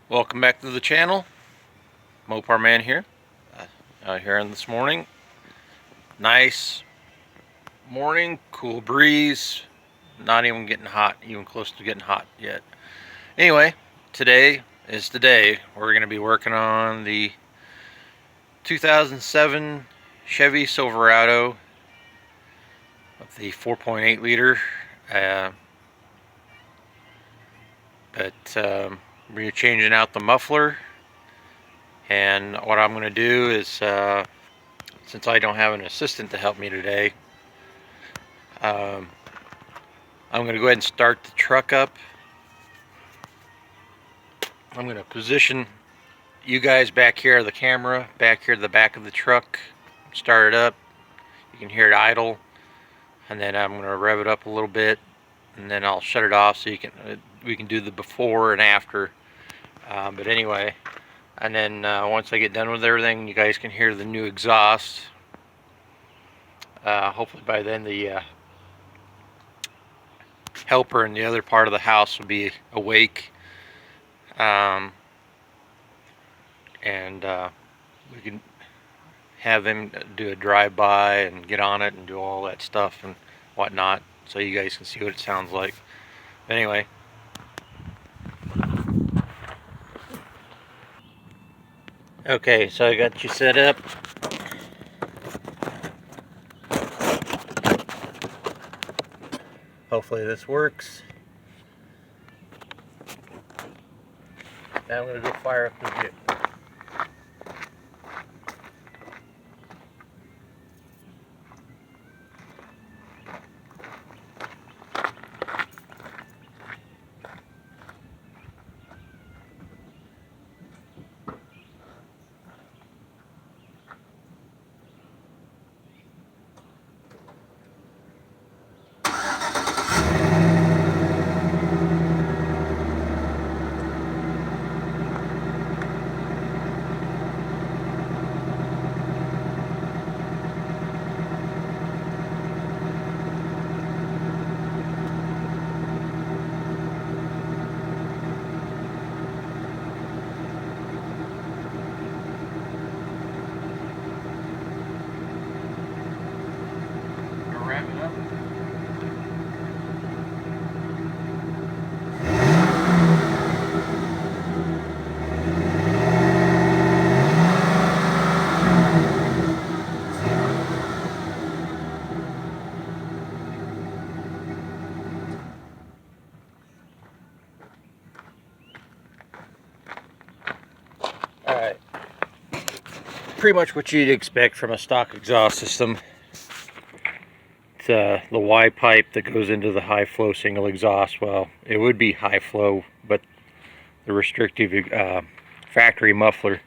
Welcome back to the channel. Mopar Man here. Out here this morning. Nice morning, cool breeze. Not even getting hot, even close to getting hot yet. Anyway, today is the day we're going to be working on the 2007 Chevy Silverado with the 4.8 liter. We're changing out the muffler, and what I'm going to do is, since I don't have an assistant to help me today, I'm going to go ahead and start the truck up. I'm going to position you guys back here, the camera back here to the back of the truck, start it up. You can hear it idle, and then I'm going to rev it up a little bit, and then I'll shut it off so you can we can do the before and after. But anyway, and then once I get done with everything, you guys can hear the new exhaust. Hopefully by then the helper in the other part of the house will be awake, and we can have him do a drive-by and get on it and do all that stuff and whatnot, so you guys can see what it sounds like. But anyway, okay, so I got you set up. Hopefully this works. Now I'm going to go fire up the vehicle. Wrap it up. Alright, pretty much what you'd expect from a stock exhaust system. It's the Y pipe that goes into the high flow single exhaust. Well, it would be high flow, but the restrictive factory muffler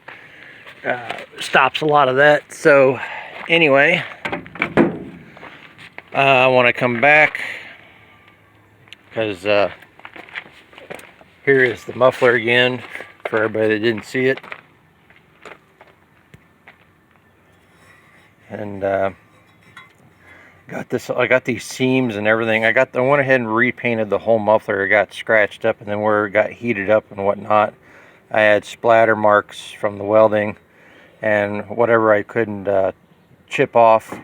stops a lot of that. So anyway, I want to come back because here is the muffler again for everybody that didn't see it. And got this. I got these seams and everything. I went ahead and repainted the whole muffler. It got scratched up, and then where it got heated up and whatnot, I had splatter marks from the welding, and whatever I couldn't chip off,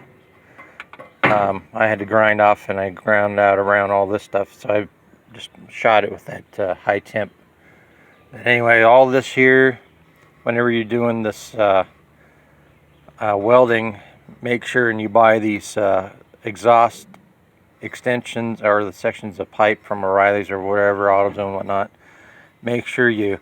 I had to grind off, and I ground out around all this stuff. So I just shot it with that high temp. But anyway, all this here, whenever you're doing this welding, make sure and you buy these exhaust extensions or the sections of pipe from O'Reilly's or whatever, AutoZone, whatnot. Make sure you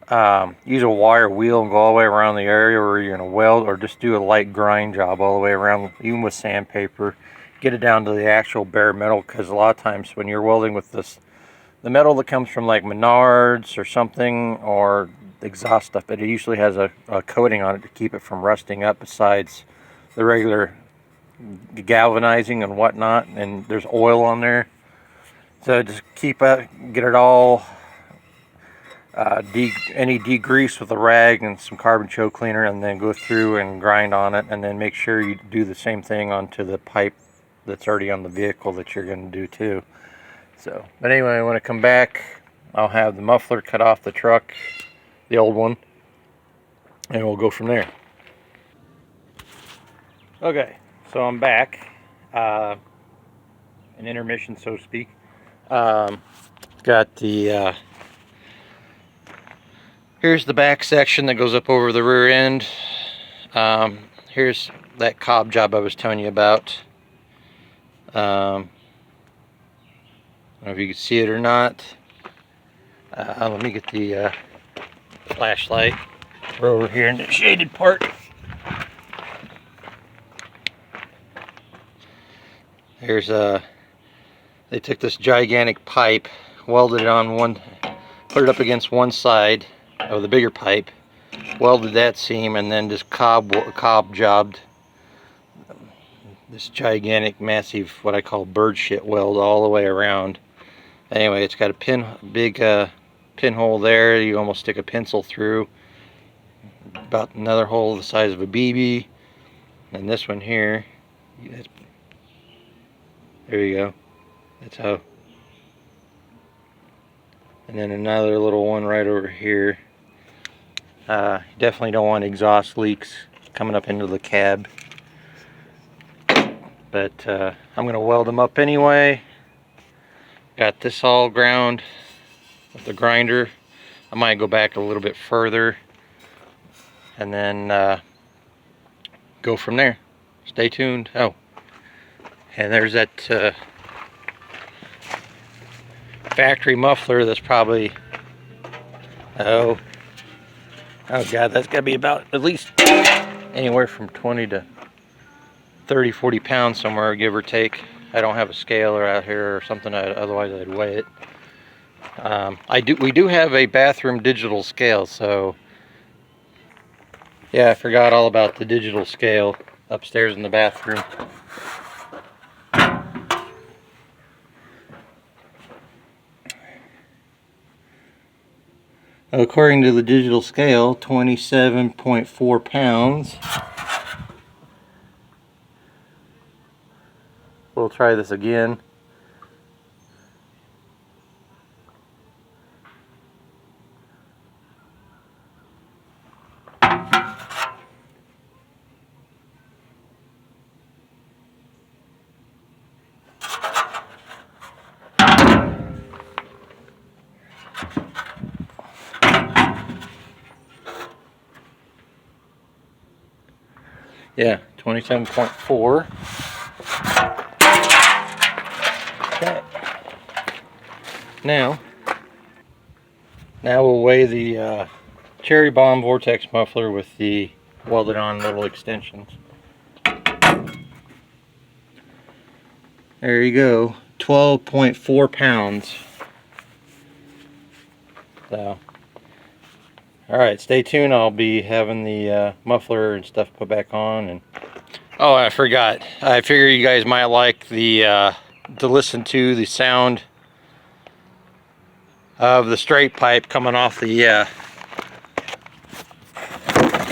use a wire wheel and go all the way around the area where you're going to weld, or just do a light grind job all the way around, even with sandpaper. Get it down to the actual bare metal, because a lot of times when you're welding with this, the metal that comes from like Menards or something, or exhaust stuff, but it usually has a coating on it to keep it from rusting up, besides the regular galvanizing and whatnot, and there's oil on there. So just get it all any degrease with a rag and some carbon choke cleaner, and then go through and grind on it, and then make sure you do the same thing onto the pipe that's already on the vehicle that you're going to do too. So, but anyway, when I come back, I'll have the muffler cut off the truck, the old one, and we'll go from there. Okay, so I'm back. An intermission, so to speak. Got the here's the back section that goes up over the rear end. Here's that cob job I was telling you about. I don't know if you can see it or not. Let me get the flashlight. We're over here in the shaded part. There's they took this gigantic pipe, welded it on one, put it up against one side of the bigger pipe, welded that seam, and then just cob jobbed this gigantic, massive, what I call bird shit weld all the way around. Anyway, it's got a big pinhole there. You almost stick a pencil through. About another hole the size of a BB, and this one here. There you go. That's how. And then another little one right over here. You definitely don't want exhaust leaks coming up into the cab. But I'm going to weld them up anyway. Got this all ground with the grinder. I might go back a little bit further and then go from there. Stay tuned. Oh, and there's that factory muffler that's probably, oh god, that's got to be about at least anywhere from 20 to 30, 40 pounds somewhere, give or take. I don't have a scaler out here or something, otherwise I'd weigh it. We do have a bathroom digital scale, so yeah, I forgot all about the digital scale upstairs in the bathroom. According to the digital scale, 27.4 pounds. We'll try this again. Yeah, 27.4. Okay. Now we'll weigh the Cherry Bomb Vortex Muffler with the welded on little extensions. There you go, 12.4 pounds. So, alright, stay tuned. I'll be having the muffler and stuff put back on. And oh, I forgot. I figure you guys might like the to listen to the sound of the straight pipe coming off the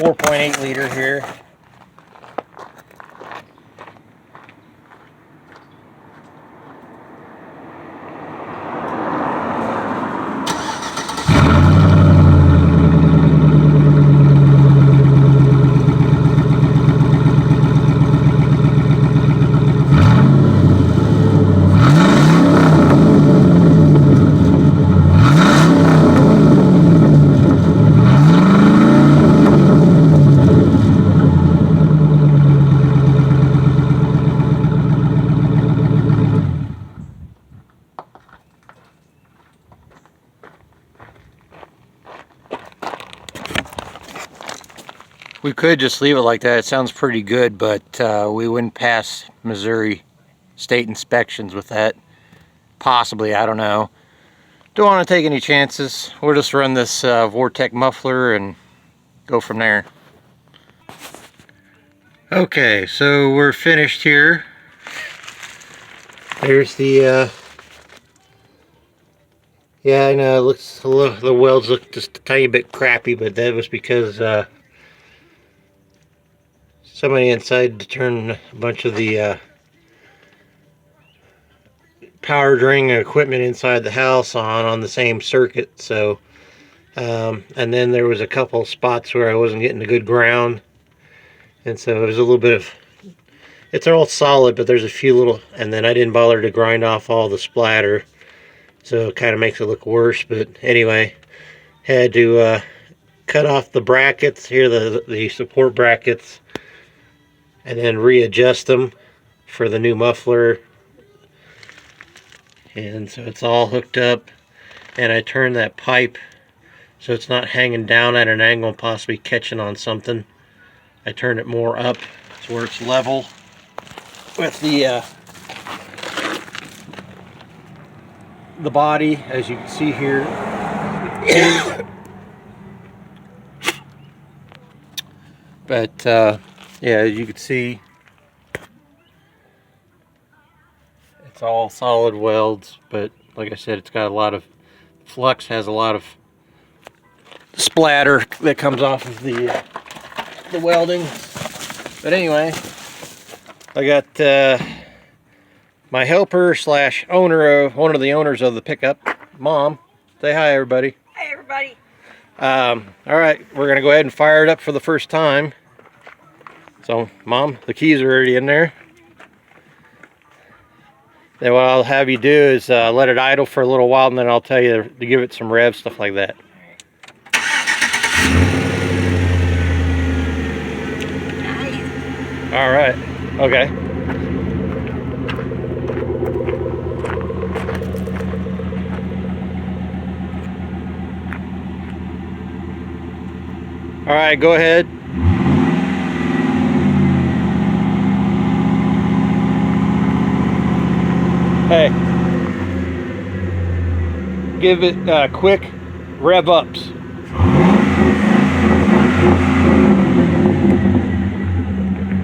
4.8 liter here. We could just leave it like that. It sounds pretty good, but we wouldn't pass Missouri state inspections with that. Possibly, I don't know. Don't want to take any chances. We'll just run this Vortex muffler and go from there. Okay, so we're finished here. There's the yeah, I know it looks a little, the welds look just a tiny bit crappy, but that was because somebody inside to turn a bunch of the power drain equipment inside the house on the same circuit, so And then there was a couple spots where I wasn't getting a good ground, and so there's a little bit of, it's all solid, but there's a few little, and then I didn't bother to grind off all the splatter, so it kind of makes it look worse. But anyway, had to cut off the brackets here, the support brackets, and then readjust them for the new muffler. And so it's all hooked up, and I turned that pipe so it's not hanging down at an angle and possibly catching on something. I turned it more up to where it's level with the body, as you can see here. But yeah, as you can see, it's all solid welds, but like I said, it's got a lot of flux, has a lot of splatter that comes off of the welding. But anyway, I got my helper slash owner of one of the owners of the pickup, Mom. Say hi, everybody. Hi, everybody. All right, we're gonna go ahead and fire it up for the first time. So, Mom, the keys are already in there. Then what I'll have you do is let it idle for a little while, and then I'll tell you to give it some rev, stuff like that. Nice. All right. Okay. All right, go ahead. Hey, give it quick rev ups.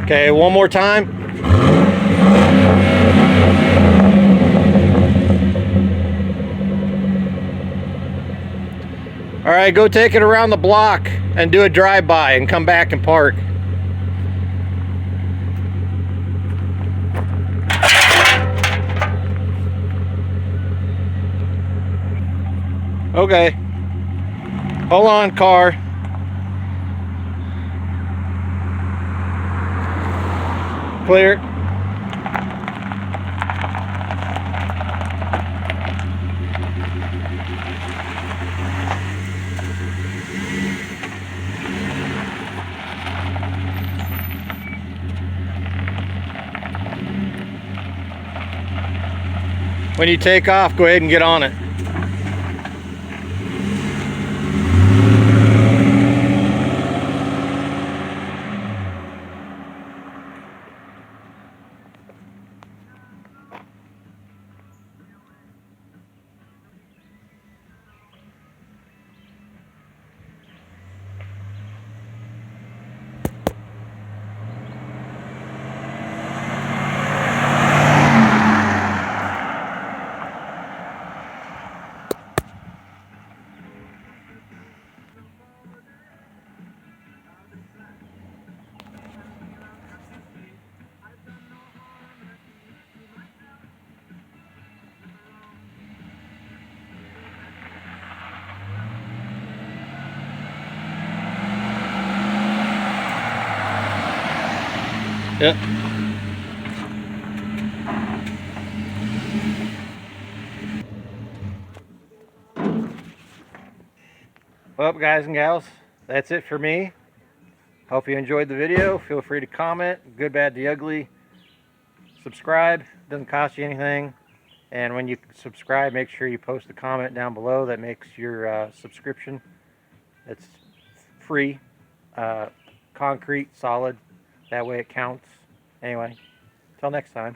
Okay, one more time. All right, go take it around the block and do a drive-by and come back and park. Okay. Hold on, car. Clear. When you take off, go ahead and get on it. Yep. Well, guys and gals, that's it for me. Hope you enjoyed the video. Feel free to comment, good, bad, the ugly. Subscribe, doesn't cost you anything. And when you subscribe, make sure you post a comment down below that makes your subscription. It's free, concrete, solid. That way it counts. Anyway, till next time.